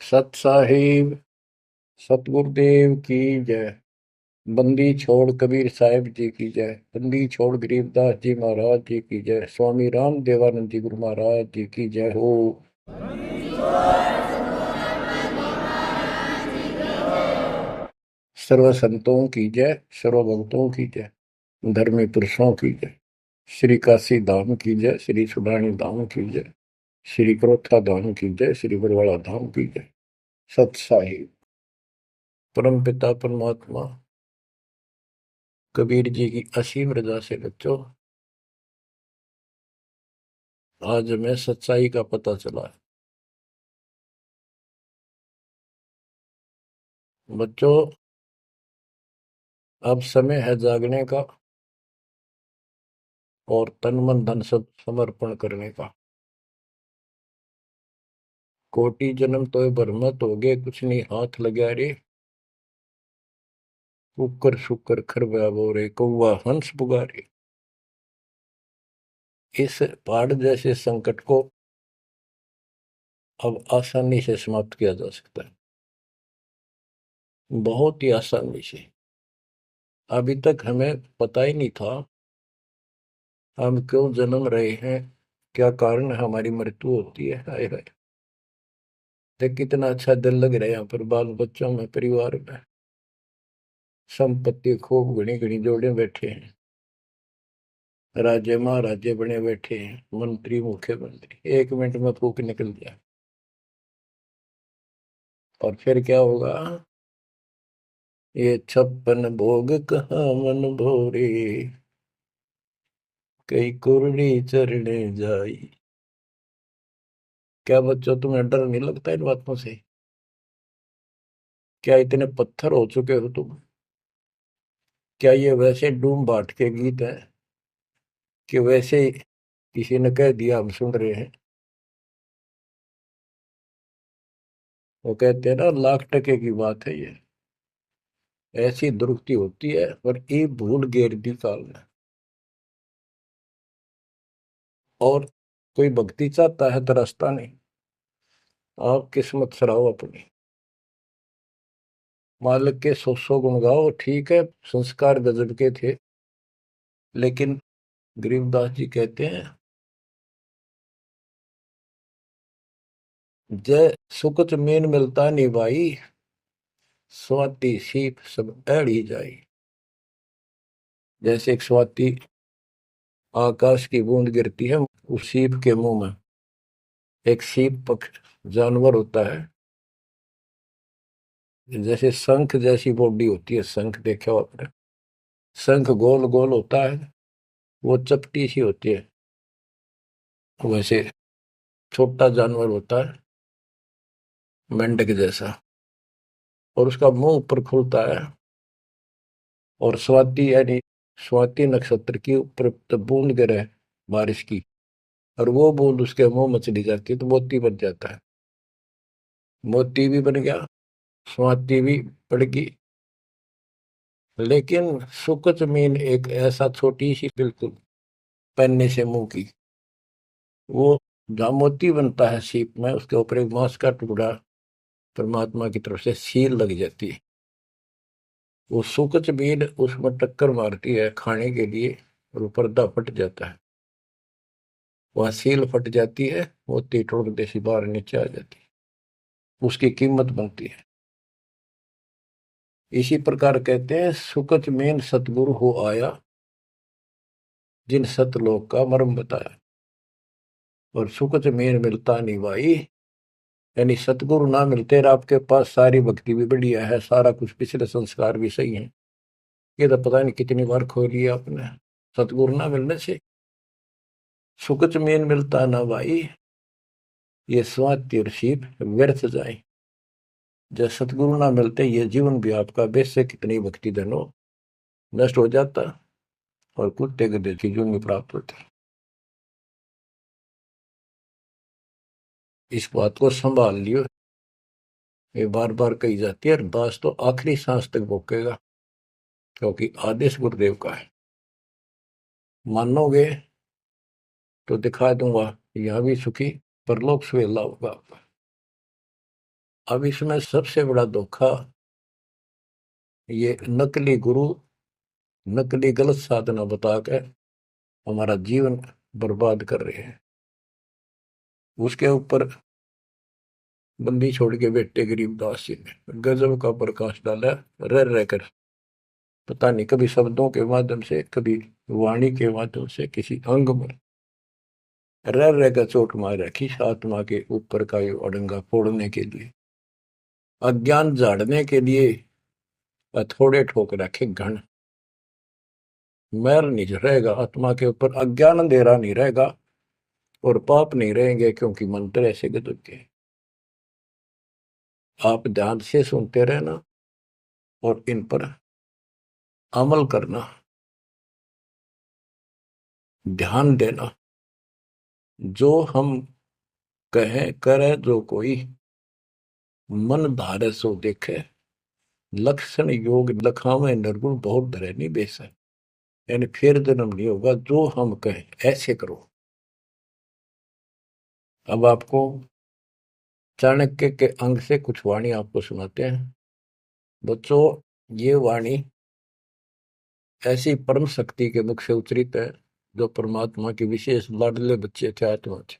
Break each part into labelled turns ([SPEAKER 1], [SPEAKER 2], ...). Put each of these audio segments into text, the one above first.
[SPEAKER 1] सत साहिब सतगुरुदेव की जय। बंदी छोड़ कबीर साहिब जी की जय। बंदी छोड़ गरीबदास जी महाराज जी की जय। स्वामी राम देवानंद जी गुरु महाराज जी की जय हो। सर्व संतों की जय, सर्व भक्तों की जय, धर्मी पुरुषों की जय। श्री काशी धाम की जय, श्री सुडानी धाम की जय, श्री क्रोथा धाम की जय, श्री बरवाड़ा धाम की जय। सत साहिब परम पिता परमात्मा कबीर जी की असीम रजा से बच्चों आज हमें सच्चाई का पता चला है। बच्चों अब समय है जागने का और तन मन धन सब समर्पण करने का। कोटि जन्म तो भरमत हो गए, कुछ नहीं हाथ लगा रे। कुकर शुकर खरबा बोरे, कौवा हंस पुगारे। इस पहाड़ जैसे संकट को अब आसानी से समाप्त किया जा सकता है, बहुत ही आसानी से। अभी तक हमें पता ही नहीं था हम क्यों जन्म रहे हैं, क्या कारण है हमारी मृत्यु होती है। हाय हाय, देख कितना अच्छा दिल लग रहा है यहाँ पर, बाल बच्चों में, परिवार में। संपत्ति खूब घनी घनी जोड़े बैठे हैं, राजे महाराजे बने बैठे हैं, मंत्री मुख्यमंत्री। एक मिनट में फूक निकल जाए और फिर क्या होगा। ये 56 भोग कहाँ मन भोरे, कई कुर्री चरणे जाई। क्या बच्चों तुम्हें डर नहीं लगता इन बातों से? क्या इतने पत्थर हो चुके हो तुम? क्या ये वैसे डूम बाट के गीत हैं कि वैसे ही किसी ने कह दिया हम सुन रहे हैं? वो कहते हैं ना, लाख टके की बात है ये। ऐसी दुरुक्ति होती है पर ये भूल गेर दी काल ने। और कोई भक्ति चाहता है तो रास्ता नहीं। आप किस्मत सराहो अपनी, मालिक के 100 गुण गाओ। ठीक है, संस्कार गजब के थे, लेकिन गरीबदास जी कहते हैं, जय सुकुच मेन मिलता नहीं भाई, स्वाति सीप सब एड़ी जाई। जैसे एक स्वाति आकाश की बूंद गिरती है उस सीप के मुंह में। एक सीप पक्ष जानवर होता है, जैसे शंख जैसी बॉडी होती है। शंख देखा हो आपने? शंख गोल गोल होता है, वो चपटी सी होती है। वैसे छोटा जानवर होता है, मेंढक जैसा, और उसका मुंह ऊपर खुलता है। और स्वाति यानी स्वाति नक्षत्र की ऊपर जब बूंद गिरे बारिश की, और वो बूंद उसके मुंह में चली जाती है तो मोती बन जाता है। मोती भी बन गया, स्वाति भी पड़ गई। लेकिन सुकच मीन एक ऐसा छोटी सी, बिल्कुल पन्ने से मुंह की, वो जहाँ मोती बनता है सीप में, उसके ऊपर एक मांस का टुकड़ा परमात्मा की तरफ से सील लग जाती है। वो सुकच मीन उसमें टक्कर मारती है खाने के लिए, और वो पर्दा फट जाता है। वह सील फट जाती है, मोती टुकड़े से बाहर नीचे आ जाती है, उसकी कीमत बनती है। इसी प्रकार कहते हैं, सुकच मेन सतगुरु हो आया, जिन सतलोक का मर्म बताया। और सुकच मेन मिलता नहीं भाई, यानी सतगुरु ना मिलते और आपके पास सारी भक्ति भी बढ़िया है, सारा कुछ पिछले संस्कार भी सही है, ये तो पता नहीं कितनी बार खो लिया आपने। सतगुरु ना मिलने से सुकच मेन मिलता ना भाई, ये स्वाति और सीप व्यर्थ जाए। जब सतगुरु ना मिलते, ये जीवन भी आपका वैसे कितनी भक्ति धन हो नष्ट हो जाता, और कुत्ते गधे की जूनी प्राप्त होती। इस बात को संभाल लियो, ये बार बार कही जाती है, और दास तो आखिरी सांस तक भोगेगा, क्योंकि आदेश गुरुदेव का है। मानोगे तो दिखा दूंगा, यहाँ भी सुखी परलोक सुहेला होगा आपका। अब इसमें सबसे बड़ा धोखा ये नकली गुरु, नकली गलत साधना बता के हमारा जीवन बर्बाद कर रहे हैं। उसके ऊपर बंदी छोड़ के बेटे गरीबदास जी ने गजब का प्रकाश डाला, रह रहकर। पता नहीं कभी शब्दों के माध्यम से, कभी वाणी के माध्यम से, किसी अंग में रह रहकर चोट मार रखी आत्मा के ऊपर का ये अड़ंगा फोड़ने के लिए, अज्ञान झाड़ने के लिए। थोड़े ठोक रखे घन, मैल नहीं रहेगा आत्मा के ऊपर, अज्ञान अंधेरा नहीं रहेगा और पाप नहीं रहेंगे, क्योंकि मंत्र ऐसे गजब के। आप ध्यान से सुनते रहना और इन पर अमल करना, ध्यान देना। जो हम कहें करे जो कोई, मन धारे सो देखे, लक्षण योग लखावे निर्गुण बहुत धरे नहीं बेस है। यानी फिर जन्म नहीं होगा, जो हम कहें ऐसे करो। अब आपको चाणक्य के अंग से कुछ वाणी आपको सुनाते हैं। बच्चों, ये वाणी ऐसी परम शक्ति के मुख से उच्चरित है, जो परमात्मा के विशेष लाडले बच्चे थे आत्मा थे,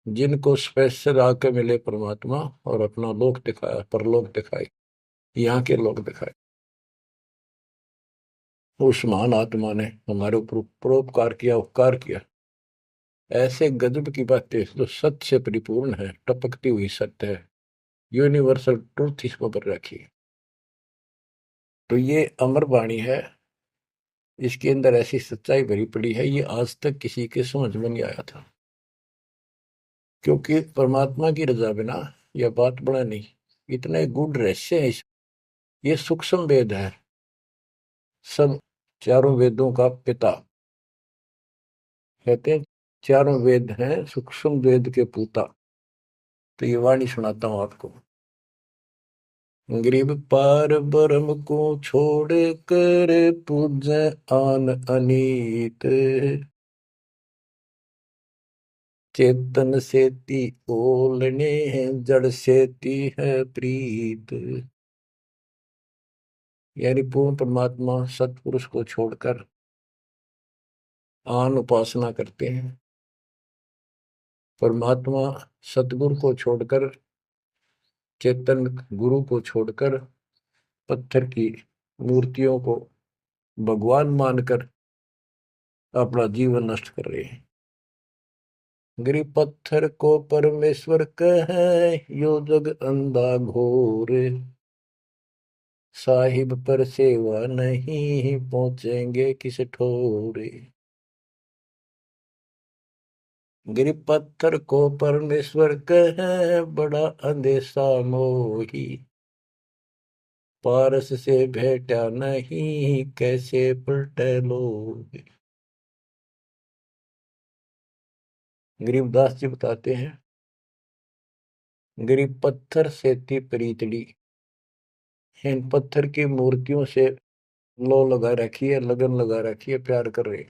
[SPEAKER 1] जिनको स्पेशल आके मिले परमात्मा और अपना लोक दिखाया, परलोक दिखाई, यहाँ के लोक दिखाए। उस महान आत्मा ने हमारे ऊपर परोपकार किया, उपकार किया। ऐसे गजब की बातें जो सत्य से परिपूर्ण है, टपकती हुई सत्य है, यूनिवर्सल ट्रूथ इसको पर रखी। तो ये अमर वाणी है, इसके अंदर ऐसी सच्चाई भरी पड़ी है, ये आज तक किसी के समझ में नहीं आया था। क्योंकि परमात्मा की रजा बिना यह बात बड़ा नहीं। इतने गूढ़ रहस्य है ये सूक्ष्म वेद है, सब चारों वेदों का पिता कहते हैं। चारों वेद हैं सूक्ष्म वेद के पूता। तो ये वाणी सुनाता हूं आपको। गरीब पार ब्रह्म को छोड़ कर पूजे आन अनीत, चेतन सेती ओलने जड़ सेती है प्रीत। यानी पूर्ण परमात्मा सतपुरुष को छोड़कर आन उपासना करते हैं। परमात्मा सतगुरु को छोड़कर, चेतन गुरु को छोड़कर पत्थर की मूर्तियों को भगवान मानकर अपना जीवन नष्ट कर रहे हैं। गरीब पत्थर को परमेश्वर कहे, यो जग अंधा घोर, साहिब पर सेवा नहीं पहुंचेंगे किस ठोरे। गरीब पत्थर को परमेश्वर कहे, बड़ा अंदेशा मोही, पारस से भेटा नहीं कैसे पलटे लोग। गरीबदास जी बताते हैं, गरीब पत्थर से थी प्रीतड़ी, इन पत्थर की मूर्तियों से लो लगा रखी है, लगन लगा रखी है, प्यार कर रहे।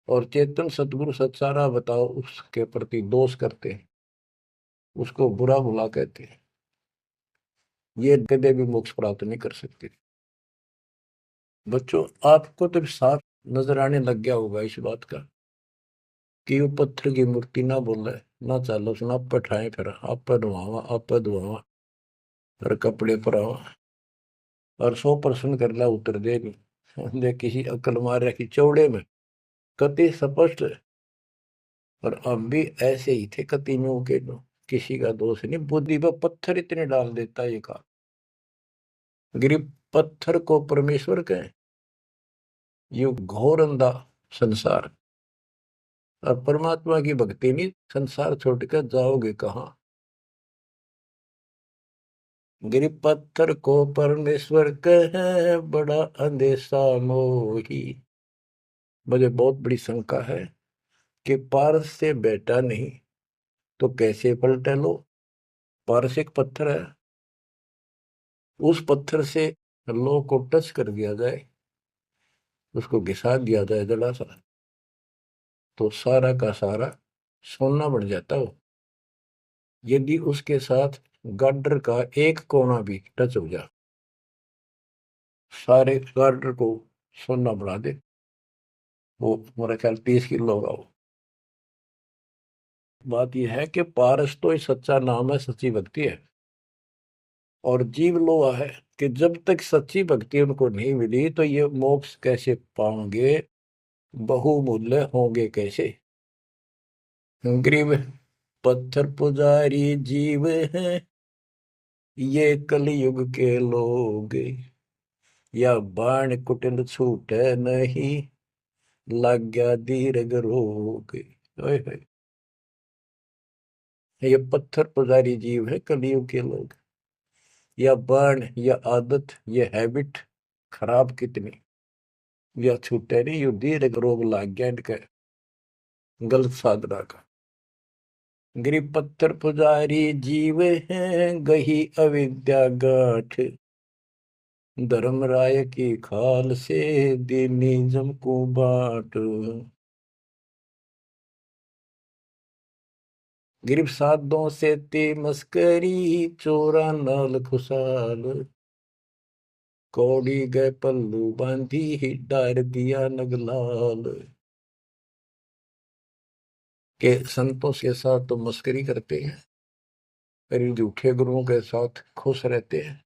[SPEAKER 1] और चेतन सतगुरु सत्सारा बताओ उसके प्रति दोष करते हैं, उसको बुरा भुला कहते हैं। ये कदे भी मोक्ष प्राप्त नहीं कर सकते। बच्चों, आपको तो साफ नजर आने लग गया होगा इस बात का कि वो पत्थर की मूर्ति ना बोले, ना चालो सुना, आप पठाए फिर आप धुआवा, आप धुआवा, फिर कपड़े पर आवा और 100% कर ला उतर दे नहीं। दे किसी अकल मार रखी चौड़े में, कति स्पष्ट। और अब भी ऐसे ही थे कतियों के, किसी का दोष नहीं, बुद्धि पर पत्थर इतने डाल देता ये का। गरीब पत्थर को परमेश्वर कहें, ये घोर अंधा संसार। और परमात्मा की भक्ति नहीं, संसार छोड़कर जाओगे कहाँ। गरीब पत्थर को परमेश्वर कहे, बड़ा अंदेशा मोही। मुझे बहुत बड़ी शंका है कि पारस से बेटा नहीं तो कैसे पलटे लो। पारस एक पत्थर है, उस पत्थर से लो को टच कर दिया जाए, उसको घिसा दिया जाए जरा सा, तो सारा का सारा सोना बन जाता हो। यदि उसके साथ गार्डर का एक कोना भी टच हो जाए, सारे गार्डर को सोना बना दे, वो मेरा ख्याल 30 किलो होगा वो। बात यह है कि पारस तो ही सच्चा नाम है, सच्ची भक्ति है। और जीव लोहा है कि जब तक सच्ची भक्ति उनको नहीं मिली तो ये मोक्ष कैसे पाएंगे, बहुमूल्य होंगे कैसे। गरीब पत्थर पुजारी जीव हैं ये कलयुग के लोग, या बाण कुटिल छूटे नहीं, लग गया दीर्घ रोग। ओए होए, ये पत्थर पुजारी जीव है कलयुग के लोग, या बाण या आदत, ये हैबिट खराब कितनी, या छूटे नहीं, यू दीर्घ रोग लग गया इनके गलत साधना का। गरीब पत्थर पुजारी जीव हैं गही अविद्या गाठ, धर्मराय की खाल से दीनिज्म को बाट। गिरब साधों से ते मस्करी, चोरा नाल खुशाल, कौड़ी गए पल्लू बांधी ही डार दिया नगलाल। के संतों के साथ तो मस्करी करते हैं, पर झूठे गुरुओं के साथ खुश रहते हैं,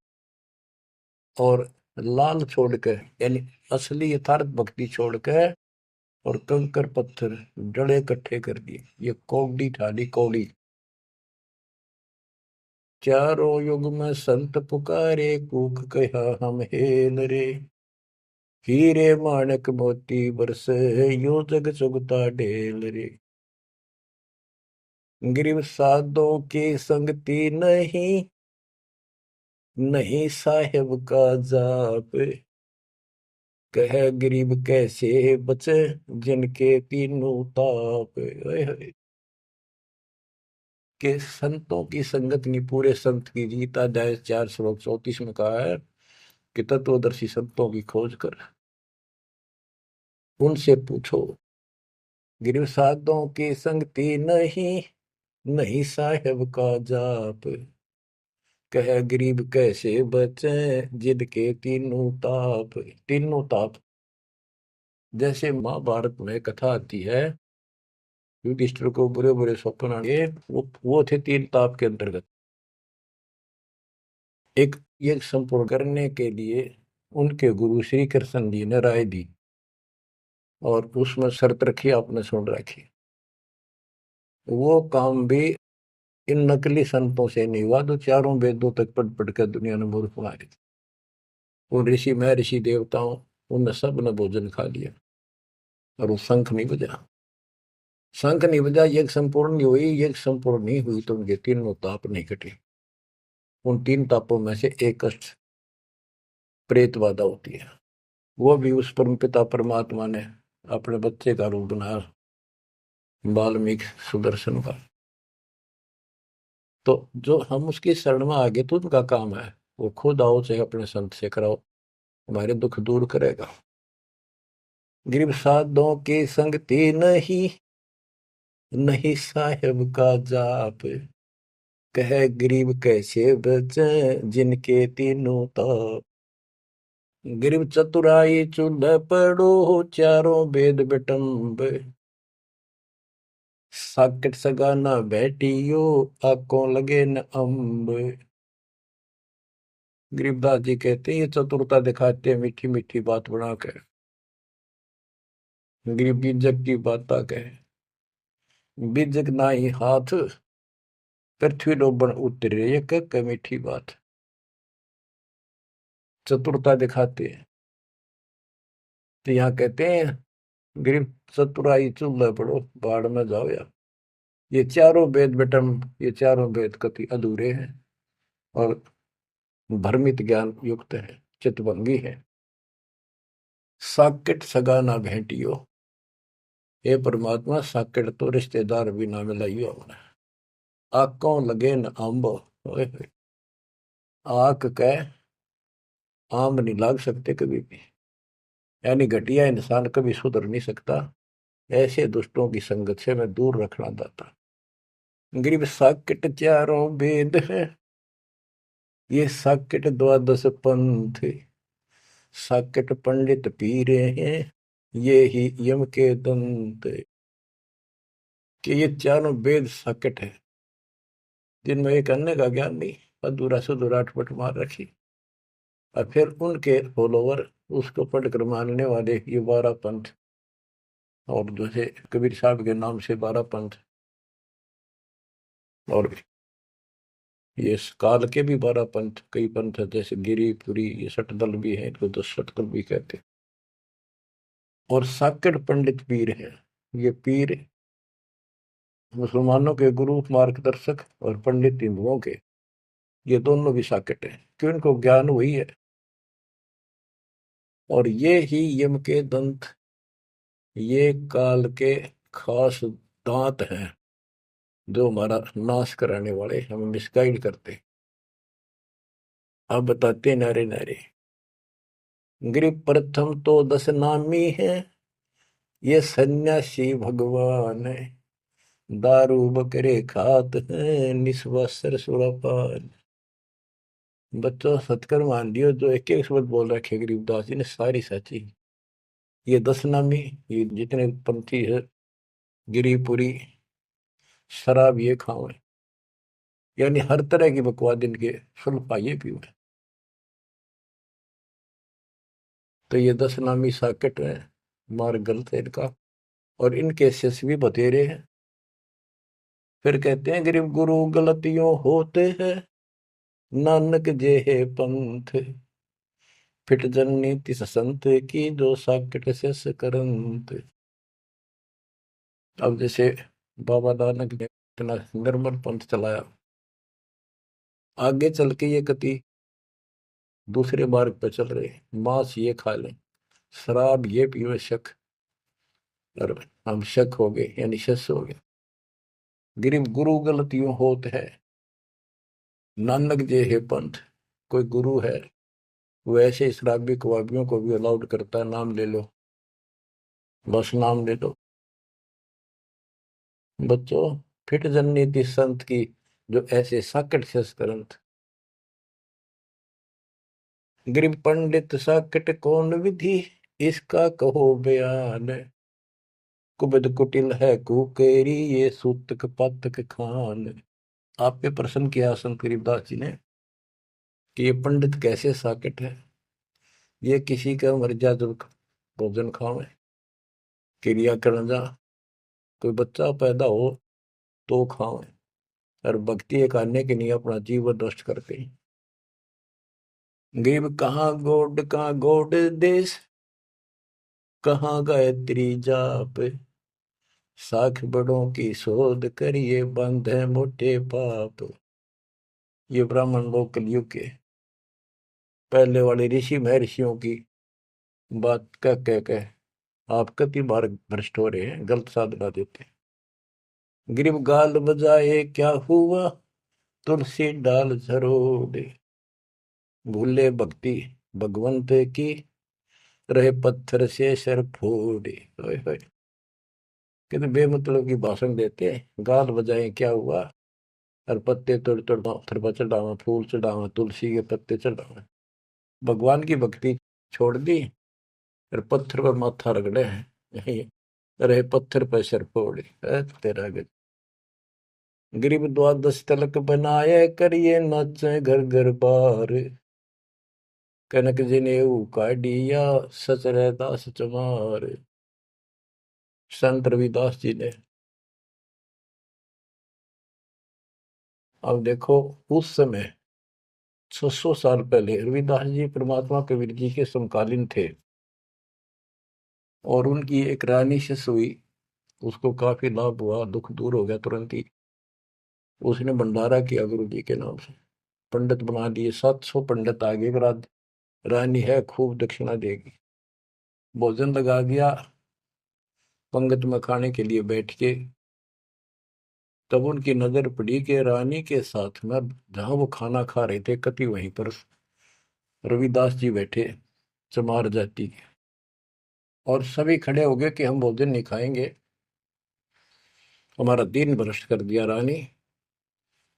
[SPEAKER 1] और लाल छोड़कर यानी असली यथार्थ भक्ति छोड़कर और कंकर पत्थर डले इकट्ठे कर दिए, ये कौड़ी ठाली कौड़ी। चारों युग में संत पुकारे, कूक कहा हम हेल रे, हीरे माणक मोती बरसे, यो जग चुगता ढेल रे। गिरव साधों की संगति नहीं, नहीं साहेब का जाप, कह गरीब कैसे बचे, जिनके तीनों ताप। ओए होए, के संतों की संगत नहीं, पूरे संत की जीत। अध्याय 4 श्लोक 34 में कहा है कि तत्वदर्शी संतों की खोज कर उनसे पूछो। गिरव साधों की संगति नहीं, नहीं साहेब का जाप, कह गरीब कैसे बचे, जिनके तीनों ताप। तीनों ताप, जैसे महाभारत में कथा आती है, युधिष्ठिर को बुरे बुरे स्वप्न आए, वो थे 3 ताप के अंतर्गत। एक ये संपूर्ण करने के लिए उनके गुरु श्री कृष्ण जी ने राय दी, और उसमें शर्त रखी, आपने सुन रखी। वो काम भी इन नकली संतों से नहीं हुआ, तो चारों वेदों तक पढ़ पढ़ कर दुनिया ने मूर्ख मारे थे। उन ऋषि में ऋषि देवताओं, उन सब ने भोजन खा लिया, और वो शंख नहीं बजा। शंख नहीं बजा, यज्ञ संपूर्ण नहीं हुई, यज्ञ संपूर्ण नहीं हुई तो उनके तीनों ताप नहीं कटे। उन 3 तापों में से एक कष्ट प्रेत बाधा होती है, वो भी उस परम पिता परमात्मा ने अपने बच्चे का रूप बनाया, वाल्मीकि सुदर्शन का। तो जो हम उसकी शरण में आगे तो उनका काम है, वो खुद आओ चाहे अपने संत से कराओ, हमारे दुख दूर करेगा। गरीब साधों की संगति नहीं, नहीं साहेब का जाप, कह गरीब कैसे बचे, जिनके तीनों ताप। गरीब चतुराई चूल्हे पड़ो, चारों वेद बिटम्ब, साकट सगाना बैठियो, आंखों लगे न अम्ब। गरीबदास जी कहते हैं ये चतुरता दिखाते हैं मीठी मीठी बात बनाकर, गरीब बीजक की बात कहे, बीजक ना ही हाथ, पृथ्वी डोबन उतरे, ये कह मीठी बात। चतुरता दिखाते हैं, तो यहाँ कहते हैं गरीब चतुराई चूल्हे पड़ो, बाढ़ में जाओ यार। ये चारों वेद बेटम, ये चारों वेद कति अधूरे हैं और भ्रमित ज्ञान युक्त है, चितभंगी है। साकेट सगा ना भेंटियो, हे परमात्मा साकेट तो रिश्तेदार भी ना मिलाइयो हमने। आंखों लगे न आंब, ओए होए, आंख कह आम नहीं लाग सकते कभी भी, यानी घटिया इंसान कभी सुधर नहीं सकता। ऐसे दुष्टों की संगत से मैं दूर रखना चाहता। गरीब साकेट चारों वेद है, ये साकेट द्वादश पंथ, साकेट पंडित पीरे हैं, ये ही यम के दंत। कि ये चारों वेद साकेट है, जिनमें एक अन्य का ज्ञान नहीं, अधूरा सुधूरा अटपट मार रखी, और फिर उनके फॉलोवर उसको पढ़कर मानने वाले ये 12 पंथ, और जैसे कबीर साहब के नाम से 12 पंथ, और ये काल के भी 12 पंथ, कई पंथ है, जैसे गिरिपुरी, ये सटदल भी है, इनको 10 सटदल भी कहते हैं। और साकेट पंडित पीर है, ये पीर मुसलमानों के गुरु मार्गदर्शक, और पंडित हिंदुओं के, ये दोनों भी साकेट है, क्यों इनको ज्ञान वही है। और ये ही यम के दंत, ये काल के खास दांत हैं, जो हमारा नाश कराने वाले, हमें मिसगाइड करते। अब बताते नारे नारे। गिरि प्रथम तो 10 नामी है, ये सन्यासी भगवान है, दारू बकरे खात है, निस्वासर सुरापान। बच्चों सत्कर मान लियो, जो एक एक शब्द बोल रखे गरीबदास जी ने सारी सच्ची। ये 10 नामी, ये जितने पंथी है, गिरिपुरी, शराब ये खाओ, यानी हर तरह की बकवाद इनके सुन पाइए भी हुए। तो ये 10 नामी साकेट है, मार्ग गलत है इनका, और इनके शिष्य भी बतेरे हैं। फिर कहते हैं गरीब गुरु गलतियों होते हैं, नानक जे है पंथ, फिट जननी तिस संत की, जो साकेट शिष्य करंत। अब जैसे बाबा नानक ने इतना निर्मल पंथ चलाया, आगे चल के ये कति दूसरे मार्ग पर चल रहे, मांस ये खा लें, शराब ये पीवे शक, और हम शक हो गए, यानी शस हो गए। गरीब गुरु गलतियों होत है, नानक जे है पंथ। कोई गुरु है, वो ऐसे शराबी कबाबियों को भी अलाउड करता है, नाम ले लो, बस नाम ले लो। बच्चों फिट जननीति संत की, जो ऐसे साकट शस करंत। गरीब पंडित साकट कौन विधि, इसका कहो बयान, कुबद कुटिल है कुकेरी, ये सूतक पातक खान। आप पे प्रश्न किया संत गरीबदास जी ने कि ये पंडित कैसे साकेट है, ये किसी का मर्यादा भोजन खावे, क्रिया करना जा, कोई बच्चा पैदा हो तो खावे, और भक्ति करने के लिए अपना जीवन नष्ट करते हैं। गरीब कहाँ गोड देश, कहाँ गायत्री जाप, साख बड़ों की शोध करिए, बंधे मोटे पाप। ये ब्राह्मण लोग कलयुग के पहले वाले ऋषि महर्षियों की बात कह आप कति बार भ्रष्ट हो रहे हैं, गलत साधना देते हैं। गिरिब गाल बजाए क्या हुआ, तुलसी डाल झरोड़े, भूले भक्ति भगवंत की, रहे पत्थर से सर फोड़े। कितने बेमतलब की भाषण देते हैं, गाल बजाए क्या हुआ, और पत्ते तोड़ तोड़ पत्थर पर चढ़ावा, फूल चढ़ावा, तुलसी के पत्ते चढ़ावा, भगवान की भक्ति छोड़ दी, और पत्थर पर माथा रगड़े हैं, रहे पत्थर पर सर फोड़े। तेरा गज गरीब द्वादश तलक बनाए, करिए नाचे घर घर बार, कनक जनेऊ काढ़िया, सच रहदास चमार। संत रविदास जी ने, अब देखो उस समय 600 साल पहले रविदास जी परमात्मा कबीर जी के समकालीन थे, और उनकी एक रानी शिष्य हुई, उसको काफी लाभ हुआ, दुख दूर हो गया तुरंत ही। उसने भंडारा किया गुरु जी के नाम से, पंडित बना दिए, 700 पंडित आगे, रानी है खूब दक्षिणा देगी। भोजन लगा दिया, पंगत में खाने के लिए बैठ के, तब उनकी नजर पड़ी कि रानी के साथ में जहां वो खाना खा रहे थे, कति वहीं पर रविदास जी बैठे, चमार जाति के। और सभी खड़े हो गए कि हम भोजन नहीं खाएंगे, हमारा दिन भ्रष्ट कर दिया रानी।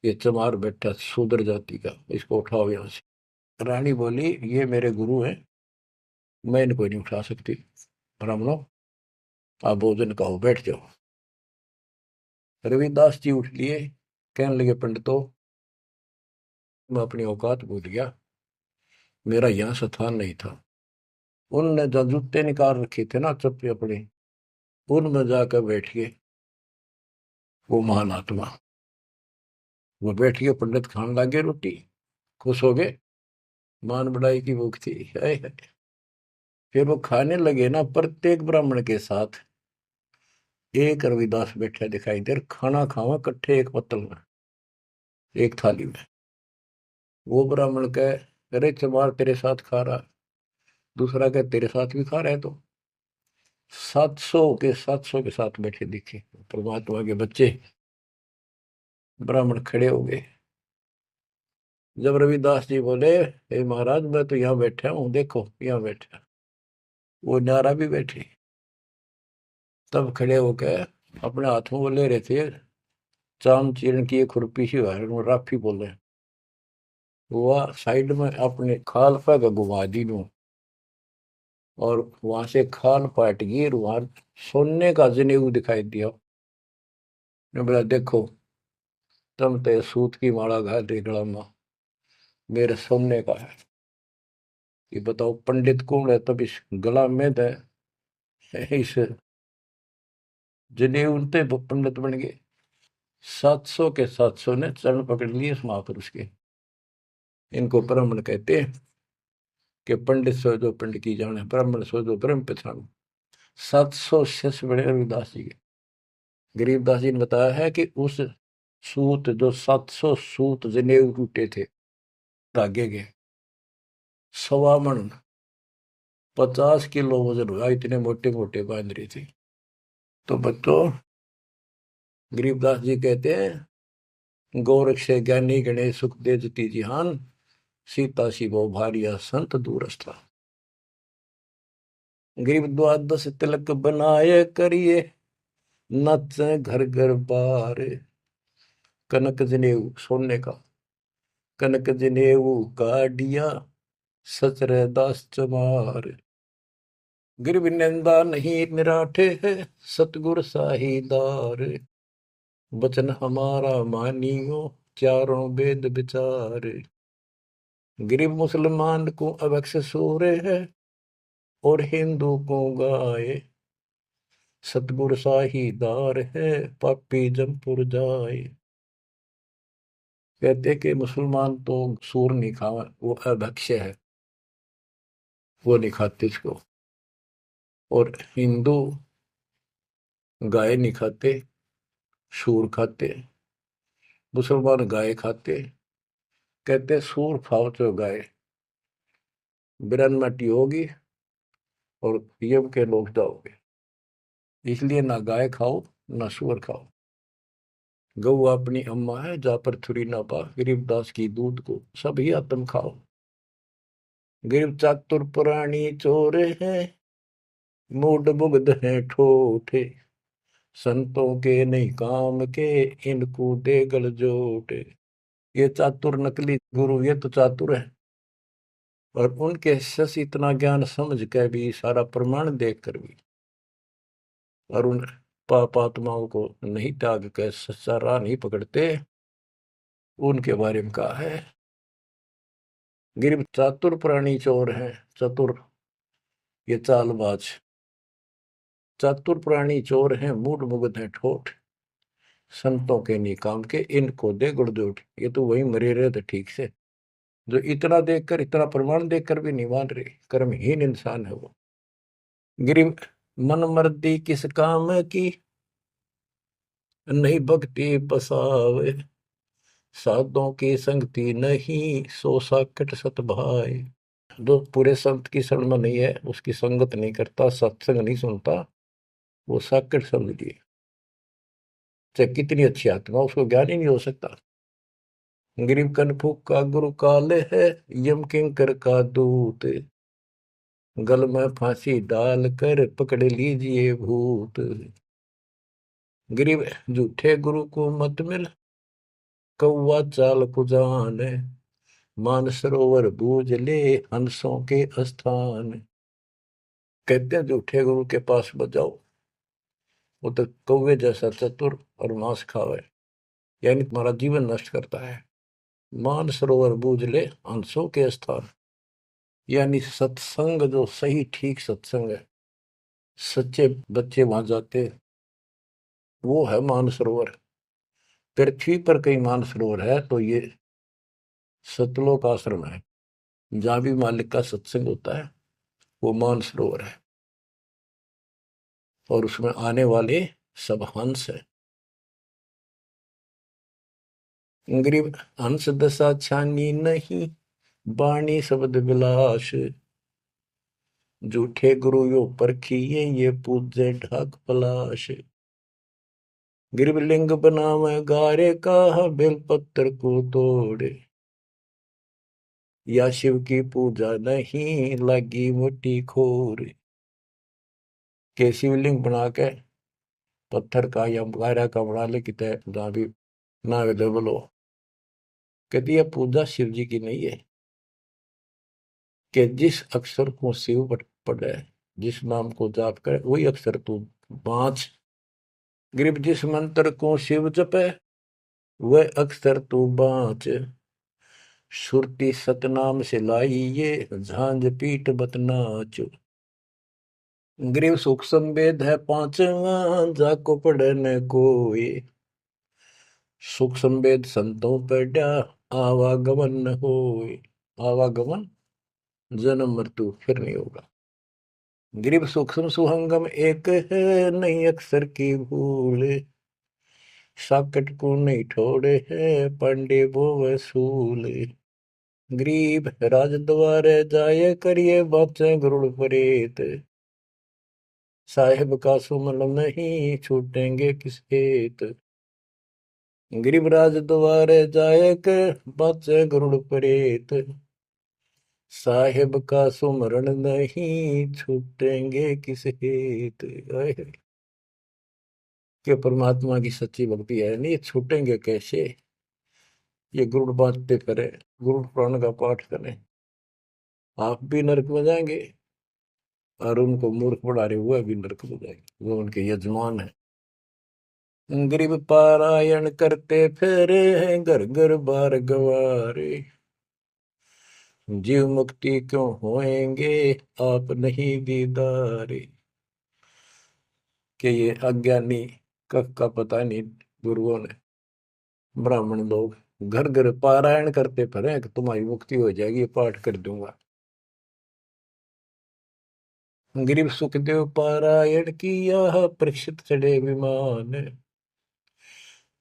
[SPEAKER 1] ये चमार बैठा शूद्र जाति का, इसको उठाओ यहाँ से। रानी बोली ये मेरे गुरु हैं, मैं इनको नहीं उठा सकती। ब्राह्मणों आप भोजन कहो, बैठ जाओ। रविदास जी उठ लिए, कहने लगे पंडितों मैं अपनी औकात भूल गया, मेरा यहाँ स्थान नहीं था। उनने जो जूते निकाल रखे थे ना चप्पे अपने, उनमें जाकर बैठ गए वो महान आत्मा। वो बैठ गए, पंडित खाने लगे रोटी, खुश हो गए, मान बढ़ाई की भूख थी। हाय हाय। फिर वो खाने लगे ना, प्रत्येक ब्राह्मण के साथ एक रविदास बैठा दिखाई दे, खाना खावा इकट्ठे एक पत्तल में, एक थाली में। वो ब्राह्मण कहे अरे चमार तेरे साथ खा रहा, दूसरा कहे तेरे साथ भी खा रहा है। तो 700 के साथ बैठे दिखे परमात्मा के बच्चे। ब्राह्मण खड़े हो गए। जब रविदास जी बोले हे महाराज मैं तो यहाँ बैठा हूँ, देखो यहाँ बैठा, वो नारा भी बैठे। तब खड़े होकर अपने हाथ में वो ले रहे थे चाम चीरण की एक खुरपी सी राफी बोले, वो साइड में अपने खाल पर घुमा दी नू, और वहां से खाल पाट गई, वहां सोने का जनेऊ दिखाई दिया। ने बोला देखो तुम तो सूत की माला घाल रही गला में, मेरे सोने का है। ये बताओ पंडित कौन है, तब इस गला में दे इस जनेऊ ते पंडित बन गए। 700 ने चरण पकड़ लिए इस महापुरुष के। इनको ब्राह्मण कहते हैं कि पंडित सो जो पंडित की जाने, ब्राह्मण सो जो ब्रह्म पहचान। 700 शिष्य बड़े रविदास जी के। गरीबदास जी ने बताया है कि उस सूत जो 700 सूत जनेऊ टूटे थे धागे के, 1.25 मन 50 किलो वजन हुआ, इतने मोटे मोटे बांध रही थी। तो बच्चों गरीबदास जी कहते हैं गोरख से ज्ञानी गणेश सुख दे जती जिहान, सीता शिवो भारिया संत दूरस्था। गरीब द्वादश तिलक बनाए करिए, नच घर घर बार। कनक जनेऊ सोने का, कनक जनेऊ काडिया सचर दास चमार। गिरव निंदा नहीं निराठे है, सतगुर साहीदार। वचन हमारा मानियो, चारों वेद विचार। गरीब मुसलमान को अवक्ष सूरे है, और हिंदू को गाए। सतगुर साहीदार है, पापी जमपुर जाए। कहते कि मुसलमान तो सूर नहीं खावा, वो अभक्ष्य है, वो नहीं खाते इसको। और हिंदू गाय नहीं खाते, सूर खाते। मुसलमान गाय खाते। कहते सूर खाओ तो गाय बिरन मटी होगी और यम के लोग जाओगे, इसलिए ना गाय खाओ ना सूअर खाओ। गऊ अपनी अम्मा है, जा पर थुरी ना पा, गरीबदास की दूध को सभी आत्म खाओ। गरीब चातुर पुरानी चोर है, मूड मुग्ध है ठोठे। संतों के नहीं काम के, इनको दे गल जोटे। ये चातुर नकली गुरु ये तो चातुर है, और उनके शिष्य इतना ज्ञान समझ के भी, सारा प्रमाण देख कर भी, और उन पाप आत्माओं को नहीं त्याग कर सच्चा राह नहीं पकड़ते। उनके बारे में कहा है गिर चातुर प्राणी चोर है। चतुर ये चालबाज, चातुर प्राणी चोर हैं, मूड मुग्ध है ठोठ। संतों के नहीं काम के, इनको दे गुड़जोट। ये तो वही मरे रहे थे ठीक से, जो इतना देखकर, इतना प्रमाण देखकर भी नहीं मान रहे, कर्महीन इंसान है वो। गिरी मन मर्दी किस काम की, नहीं भक्ति बसावे। साधों की संगति नहीं, सो साकट सत भाई। जो पूरे संत की शरण में नहीं है, उसकी संगत नहीं करता, सत्संग नहीं सुनता, वो साकट समझिए। चाहे कितनी अच्छी आत्मा, उसको ज्ञान ही नहीं हो सकता। गरीब कनफूक का गुरु काले है, यम किंकर का दूत। गल में फांसी डाल कर पकड़ लीजिए भूत। गरीब झूठे गुरु को मत मिल, कौवा चाल कुजान, मानसरोवर बूझ ले हंसों के स्थान। कहते हैं झूठे गुरु के पास बजाओ, वो तो कौवे जैसा चतुर और मांस खावे, यानी तुम्हारा जीवन नष्ट करता है। मानसरोवर बूझ ले हंसों के स्थान, यानी सत्संग जो सही ठीक सत्संग है, सच्चे बच्चे वहां जाते, वो है मानसरोवर। पृथ्वी पर कई मानसरोवर है, तो ये सतलोक आश्रम है, जहां भी मालिक का सत्संग होता है वो मानसरोवर है, और उसमें आने वाले सब हंस है। गरीब हंस दशा छानी नहीं, बाणी शब्द विलास। झूठे गुरु यो परखिए, ये पूजे ढाक पलाश। गिरब लिंग बनावे गारे का, बेलपत्र को तोड़े। या शिव की पूजा नहीं, लगी मोटी खोर। के शिवलिंग बना के पत्थर का या गारा का बना ले, कितने जहां भी ना अवेलेबल हो, कहती है पूजा शिव जी की नहीं है। कि जिस अक्षर को शिव पढ़े, जिस नाम को जाप करे, वही अक्षर तू बाँच। ग्रीब जिस मंत्र को शिव जपे, वह अक्षर तू बाँच। सुरती सतनाम से लाई ये, झांझ पीठ बतनाच। ग्रीव सुख संवेद है पांचवा, जाको पढ़े न कोई। सुख संवेद संतों पढ़ा, आवागमन न होए। आवागमन जन्म मृत्यु फिर नहीं होगा। गिरिव सूक्ष्म सुहंगम एक है, नहीं अक्षर की भूल। साकट को नहीं ठोड़े है, पांडे वो वसूल। गरीब राज द्वारे जाए, करिए बातें गरुड़ परेत। साहेब का सुमन नहीं, छूटेंगे किस हेत। गरीब राज द्वारे जाए, कर बातें गरुड़ परेत। साहेब का सुमरण नहीं, छूटेंगे किस हेत। कि परमात्मा की सच्ची भक्ति है नहीं, छूटेंगे कैसे। ये गुरुड़ बांटते करें, गुरुड़ पुराण का पाठ करें, आप भी नरक में जाएंगे, और उनको मूर्ख बना रहे हुए भी नरक में जाएंगे, वो उनके यजमान है। गरीब पारायण करते फेरे हैं, घर घर बार गवारे। जीव मुक्ति क्यों होएंगे, आप नहीं दीदारे। कि ये अज्ञानी कख का पता नहीं गुरुओं ने, ब्राह्मण लोग घर घर पारायण करते फिरे कि तुम्हारी मुक्ति हो जाएगी, पाठ कर दूंगा। गरीब सुखदेव पारायण किया, परीक्षित चढ़े विमान।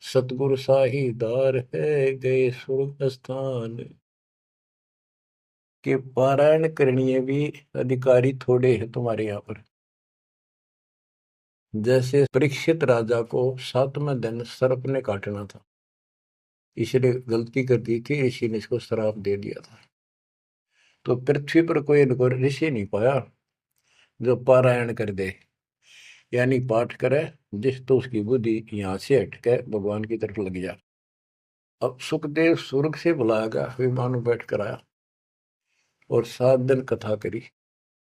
[SPEAKER 1] सतगुरु साहीदार है, गए स्वर्ग स्थान। के पारायण करनी भी अधिकारी थोड़े हैं तुम्हारे यहाँ पर। जैसे परीक्षित राजा को 7वें दिन सर्प ने काटना था, इसलिए गलती कर दी थी, ऋषि ने इसको श्राप दे दिया था। तो पृथ्वी पर कोई इनको ऋषि नहीं पाया जो पारायण कर दे, यानी पाठ करे, जिस तो उसकी बुद्धि यहाँ से हटके भगवान की तरफ लग जा। अब सुखदेव स्वर्ग से बुलाया गया, विमान में बैठ कर आया और 7 दिन कथा करी,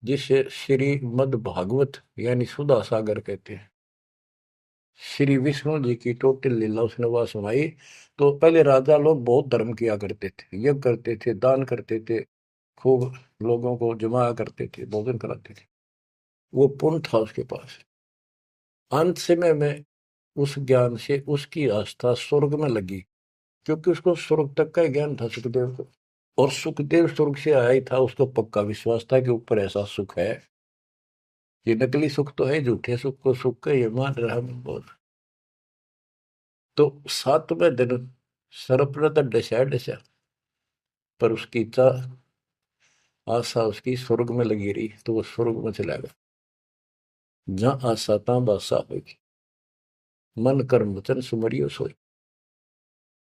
[SPEAKER 1] जिसे श्री मद भागवत यानी सुधा सागर कहते हैं। श्री विष्णु जी की टोटल लीला उसने वह सुनाई। तो पहले राजा लोग बहुत धर्म किया करते थे, यज्ञ करते थे, दान करते थे, खूब लोगों को जमाया करते थे, भोजन कराते थे, वो पुण्य था उसके पास। अंत समय में उस ज्ञान से उसकी आस्था स्वर्ग में लगी, क्योंकि उसको स्वर्ग तक का ज्ञान था सुखदेव को। और सुखदेव स्वर्ग से आया ही था, उसको पक्का विश्वास था कि ऊपर ऐसा सुख है। ये नकली सुख तो है, झूठे सुख को सुख का ये मान रहा बहुत। तो 7वें दिन सर्प ने तो डसा डसा, पर उसकी आशा उसकी स्वर्ग में लगी रही, तो वो स्वर्ग में चला गया। जहां आशा तहां बासा होगी, मन कर्म वचन सुमरियो सोई।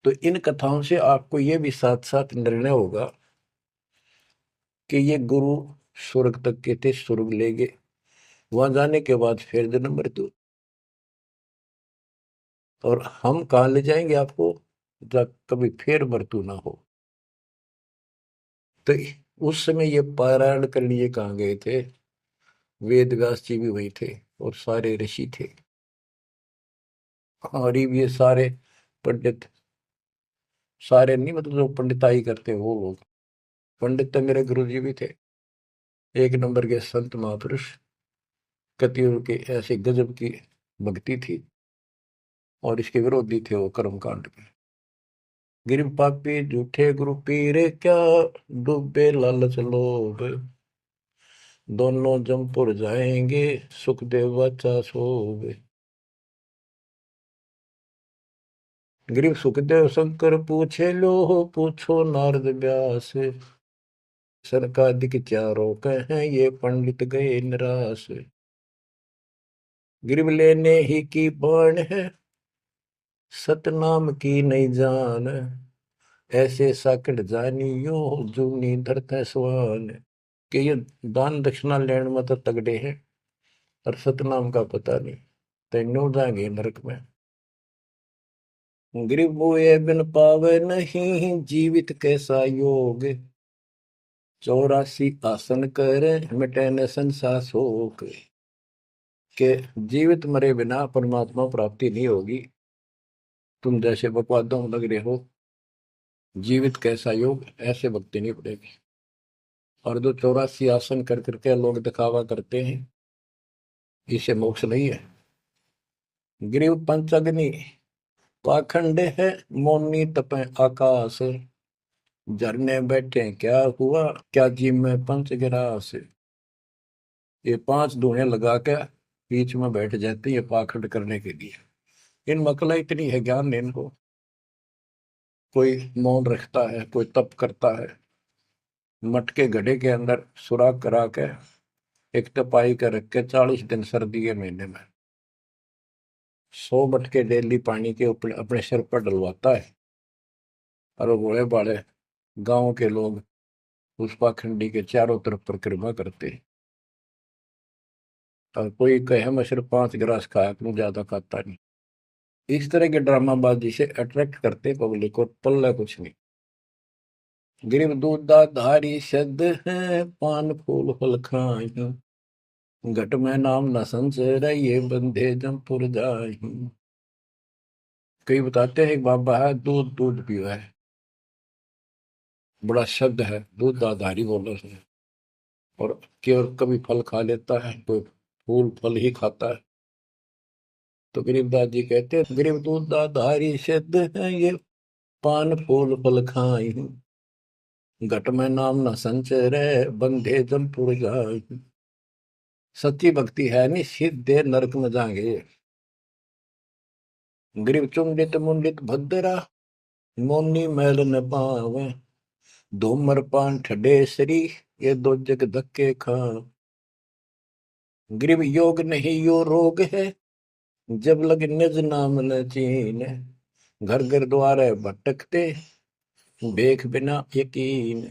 [SPEAKER 1] तो इन कथाओं से आपको ये भी साथ साथ निर्णय होगा कि ये गुरु स्वर्ग तक के थे, स्वर्ग ले गए, वहां जाने के बाद फिर जन्म मृत्यु। और हम कहाँ ले जाएंगे आपको, जब कभी फिर मृत्यु ना हो। तो उस समय ये पारायण करने लिए कहाँ गए थे? वेद व्यास जी भी वही थे और सारे ऋषि थे, और ये सारे पंडित, सारे नहीं मतलब जो पंडिताई करते वो लोग। पंडित तो मेरे गुरु जी भी थे, एक नंबर के संत महापुरुष। कतियों के ऐसे गजब की भक्ति थी, और इसके विरोधी थे वो कर्म कांड के। गिर पापी झूठे गुरु पीरे क्या, डूबे लालच लोभ, दोनों जमपुर जाएंगे, सुखदेव वाचा सोवे। गिरीव सुखदेव शंकर पूछे लो, पूछो नारद व्यास, सरकादिक चारों कहें ये पंडित गए निराश। गिरीव लेने ही की बाण है, सतनाम की नहीं जान, ऐसे साकट जानियो, जूनी धरते स्वान। कि ये दान दक्षिणा लेने में तो तगड़े हैं, और सतनाम का पता नहीं, तेनों जाएंगे नरक में। गिरीव मुए बिन पावे नहीं, जीवित कैसा योग, 84 आसन करे, मिटे न संसार शोक। के जीवित मरे बिना परमात्मा प्राप्ति नहीं होगी। तुम जैसे बकवादों में लग रहे हो, जीवित कैसा योग, ऐसे भक्ति नहीं पड़ेगी। और जो 84 आसन कर करके लोग दिखावा करते हैं, इसे मोक्ष नहीं है। गिरीव पंचअग्नि पाखंड है, मौनी तपे आकाश, झरने बैठे क्या हुआ, क्या जी में पंच गिरास। ये 5 धुएं लगा के बीच में बैठ जाते हैं, ये पाखंड करने के लिए। इन मकला इतनी है ज्ञान नहीं इनको। कोई मौन रखता है, कोई तप करता है, मटके घड़े के अंदर सुराख करा के एक तपाई कर रख के 40 दिन सर्दी के महीने में 100 मटके डेली पानी के ऊपर अपने सिर पर डलवाता है, और वो बड़े बड़े गांव के लोग उस पाखंडी के चारों तरफ परिक्रमा करते हैं। और कोई कहे मैं सिर्फ 5 गिलास खाया करूं, ज्यादा खाता नहीं। इस तरह के ड्रामाबाजी से अट्रैक्ट करते पब्लिक को, पल्ला कुछ नहीं। गिरिव दूधा धारी शब्द है, पान फूल फल खाई, घट में नाम न संचय, ये बंधे जमपुर जाई। कई बताते हैं एक बाबा है, दूध दूध पिया है, बड़ा शब्द है, दूध दाधारी बोलो से। और केवल कभी फल खा लेता है, कोई फूल फल ही खाता है। तो गरीबदास जी कहते हैं, गरीब दूध दाधारी शब्द है, ये पान फूल फल खाई, घट में नाम न संचय रहे, बंधे जमपुर जाई। सच्ची भक्ति है नहीं, सीधे नरक में जाएंगे। गरीब चुंडित मुंडित भद्रा, मोनी मैल न पावे, धूमर पान ठडेसरी, ये दो जग धक्के खा। गरीब योग नहीं यो रोग है, जब लग निज नाम न चीन, घर घर द्वारे भटकते, बेख बिना यकीन।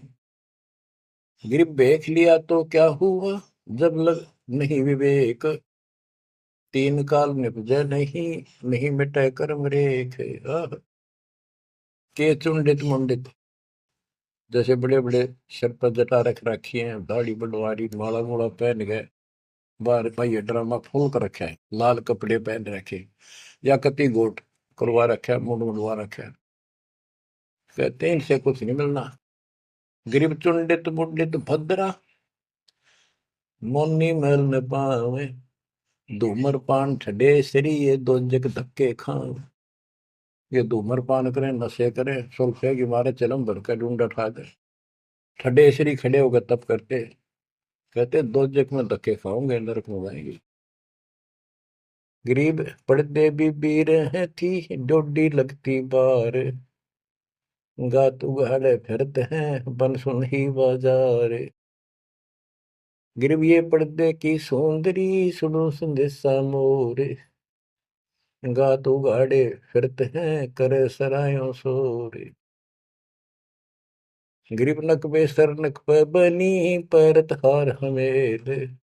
[SPEAKER 1] गरीब बेख लिया तो क्या हुआ, जब लग नहीं विवेक, तीन काल निपजे नहीं, नहीं मिटे कर्म रेख। के चुंडित मुंडित, जैसे बड़े बड़े सिर पर जटा रख रखी है, दाढ़ी बड़वारी, माला मोला पहन गए, बाहर भाई ड्रामा फूल कर रखा है, लाल कपड़े पहन रखे, या कति गोट करवा रखा है, मुंड मुंडवा रखा है। कहते हैं इनसे कुछ नहीं मिलना। गरीब चुंडित मुंडित भद्रा, मोनी मैल न पावे, धूमर पान ठडे सरी, ये दो जग धक्के खाओ। ये धूमर पान करें, नशे करें, सुल्फे की मारे चलम भर कर ढूंढ उठा दे, ठडे सरी खड़े होकर तप करते, कहते दो जग में धक्के खाओगे, नरक में जाएंगे। गरीब पड़दे भी बीर है थी, डोडी लगती बार, गात उगाड़े फिरते हैं, बन सुन ही बाजार। गरीब ये पर्दे की सौंदरी, सुनो संदेशा मोर, गात उगाड़े फिरते हैं, करे सरायों शोर। गरीब नक पे सर नक पे बनी, पैरत हार हमेल,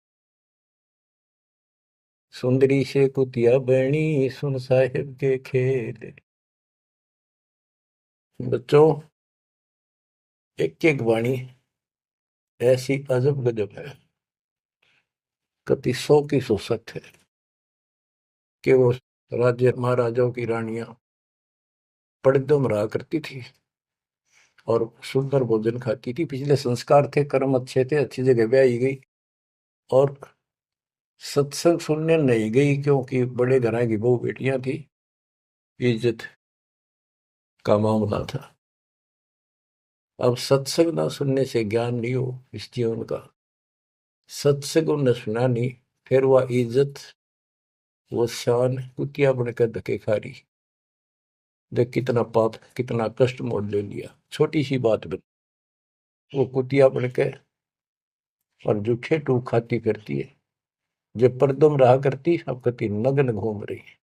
[SPEAKER 1] सुंदरी से कुतिया बनी, सुन साहिब के खेल। बच्चों, एक एक वाणी ऐसी अजब गजब है, कति सौ की सौ सत्य है कि वो राज्य महाराजाओं की रानियां पड़दम रहा करती थी और सुंदर भोजन खाती थी। पिछले संस्कार थे, कर्म अच्छे थे, अच्छी जगह ब्याही गई और सत्संग सुनने नहीं गई क्योंकि बड़े घरां की बहू बेटियां थी, इज्जत का मामला था। अब सत्संग ना सुनने से ज्ञान नहीं हो इस जीवन का, सत्संग उन्हें सुना नहीं, फिर वह इज्जत, वो शान कुतिया बनकर धके खा रही। देख कितना पाप, कितना कष्ट मोल ले लिया छोटी सी बात में। वो कुतिया बन के और जूठे टूक खाती फिरती है, जो परदम रहा करती अब कति नग्न घूम रही है।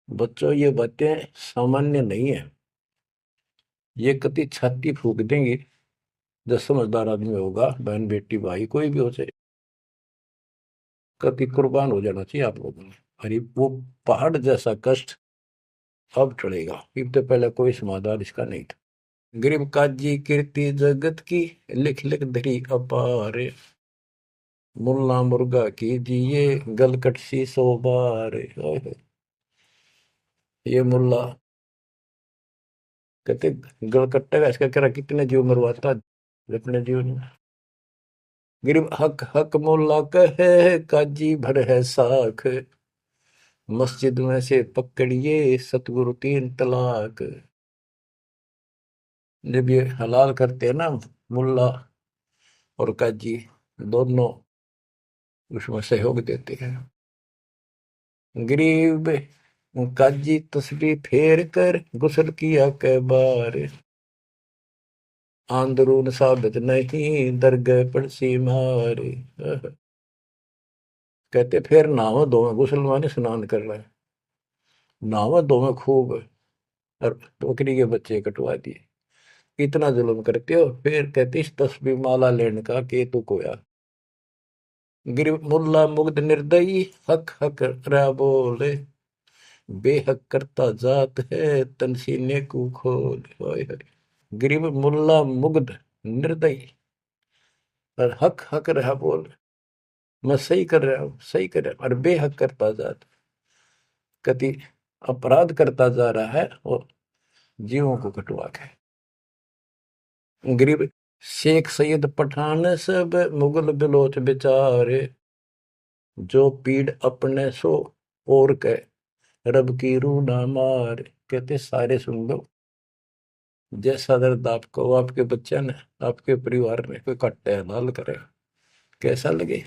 [SPEAKER 1] बच्चों, ये बातें सामान्य नहीं है, ये कति छाती फूक देंगी। जो समझदार आदमी होगा, बहन बेटी भाई कोई भी हो जाए, कति कुर्बान हो जाना चाहिए आप लोगों ने। अरे वो पहाड़ जैसा कष्ट अब टलेगा, इससे पहले कोई समाधान इसका नहीं था। गरीब काजी कीर्ति जगत की, लिख लिख धरी अपार, मुल्ला मुर्गा कीजिए गलकट सी सो बार। ये मुल्ला कहते गलकट्टे का इसका कह कितने जीव मरवाता अपने जीवन में। गरीब हक हक मुल्ला कहे काजी भर है साख, मस्जिद में से पकड़िए सतगुरु तीन तलाक। जब ये हलाल करते हैं ना, मुल्ला और काजी दोनों उसमें सहयोग देते हैं। गरीब काजी तस्बीह फेर कर गुस्ल किया कै बार, आंदरून साबित नहीं दरगह पड़सी मार। कहते फिर नहावा धोवे, गुस्ल माने स्नान कर रहे हैं, नहावा धोवे खूब और बकरी के बच्चे कटवा दिए। इतना जुल्म करते हो, फिर कहते इस तस्बीह माला लेने का के तू कोया। गिर मुल्ला मुग्ध निर्दयी हक हक रहा बोले, बेहक करता जात है तन सीने को खोल। हाय हाय। गरीब मुल्ला मुग्ध निर्दयी और हक हक रहा बोल, मैं सही कर रहा हूँ, सही कर रहा हूँ, और बेहक करता जात, कति अपराध करता जा रहा है और जीवों को कटवा के। गरीब शेख सैयद पठान सब मुगल बिलोच बेचारे, जो पीड़ अपने सो और के रब की रूह ना मार। कहते सारे सुन लो, जैसा दर्द आपको आपके बच्चे ने, आपके परिवार में कोई कट्टे हलाल करे, कैसा लगे।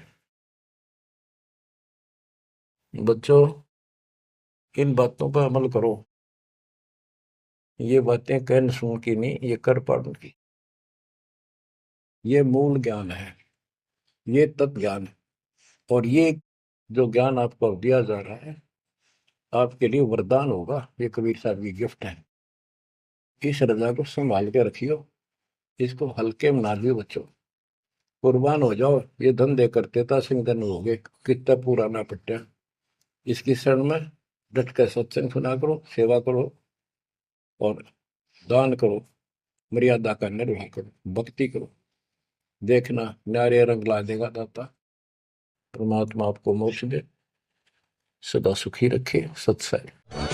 [SPEAKER 1] बच्चों, इन बातों पर अमल करो। ये बातें कहन सुन की नहीं, ये कर पाड़न की। ये मूल ज्ञान है, ये तत्व ज्ञान है। और ये जो ज्ञान आपको दिया जा रहा है, आपके लिए वरदान होगा। ये कबीर साहब की गिफ्ट है। इस रजा को संभाल के रखियो, इसको हल्के में ना दियो बच्चों। कुर्बान हो जाओ, ये धंधे करते था सिंह धन हो गए, कितना पुराना पट्टा। इसकी शरण में डट कर सत्संग सुना करो, सेवा करो और दान करो, मर्यादा का निर्वाह करो, भक्ति करो। देखना न्यारे रंग ला देगा दाता। परमात्मा आपको मोक्ष दे, सदा सुखी रखे। सत्संग।